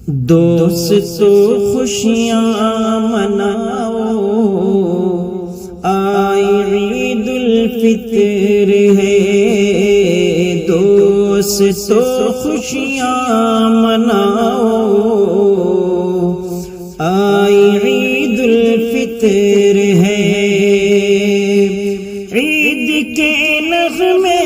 دوستو خوشیاں مناؤ، آئی عید الفطر ہے۔ دوستو خوشیاں مناؤ، آئی عید الفطر ہے۔ عید کے نغمے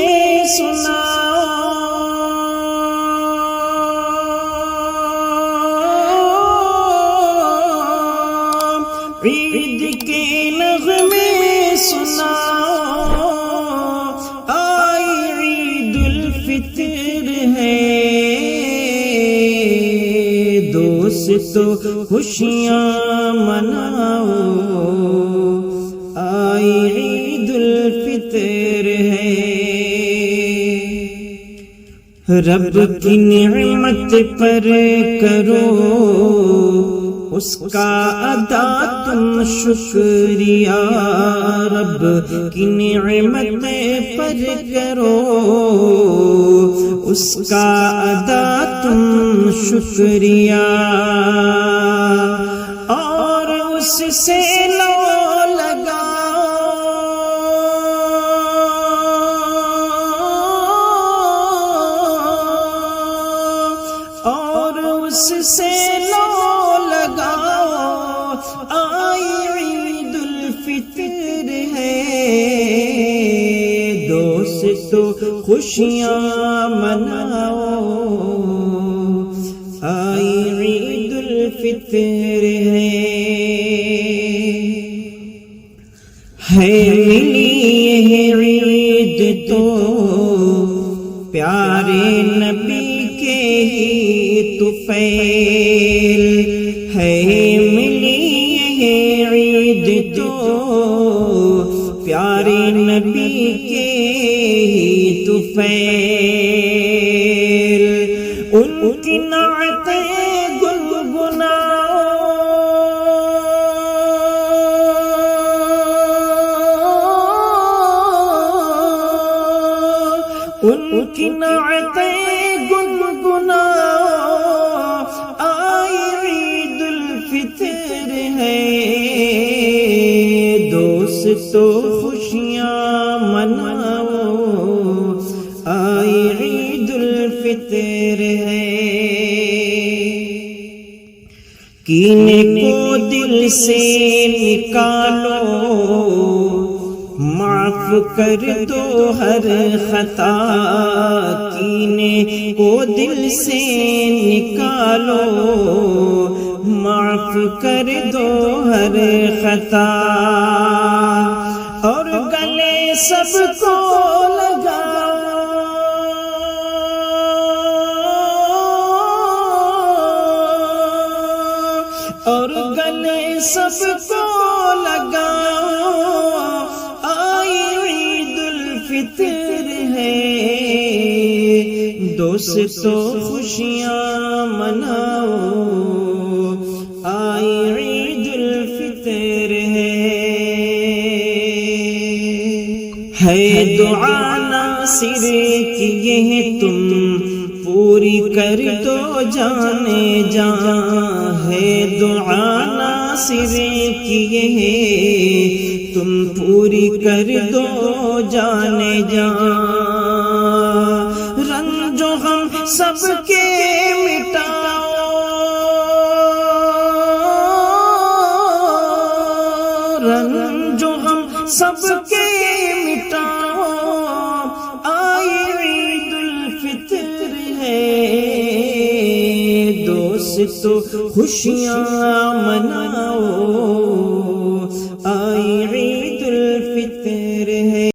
عید کے نغمے سناؤ، آئی عید الفطر ہے۔ دوستو خوشیاں مناؤ، آئی عید الفطر ہے۔ رب کی نعمت پر کرو اس کا ادا تم شکریہ، رب کی نعمت پر کرو اس کا ادا تم شکریہ، اور اس سے لو اس سے لو لگاؤ، آئی عید الفطر ہے۔ دوستو خوشیاں مناؤ، آئی عید الفطر ہے۔ ملی یہ عید تو پیارے نبی کے ہی طفیل ہے، ملی یہ عید تو پیارے نبی کے ہی طفیل، ان کی نعتیں گنگناؤ، ان کی نعتیں گنگناؤ، آئی عید الفطر ہے۔ دوستو خوشیاں مناؤ، آئی عید الفطر ہے۔ کینے کو دل سے نکالو، معاف کر دو ہر خطا، کینے کو دل سے نکالو، معاف کر دو ہر خطا، اور گلے سب کو لگاؤ، اور گلے سب کو لگاؤ، آئی عید الفطر ہے۔ دوستو خوشیاں مناؤ، آئی عید الفطر ہے۔ دعا ناصر کی یہ تم پوری کر دو جانے جان، ہے دعا ناصر کی یہ تم پوری کر دو جانے جان، رنج و غم سب کے مٹاؤ، رنج و غم سب کے مٹاؤ، آئی عید الفطر ہے۔ دوستو خوشیاں مناؤ،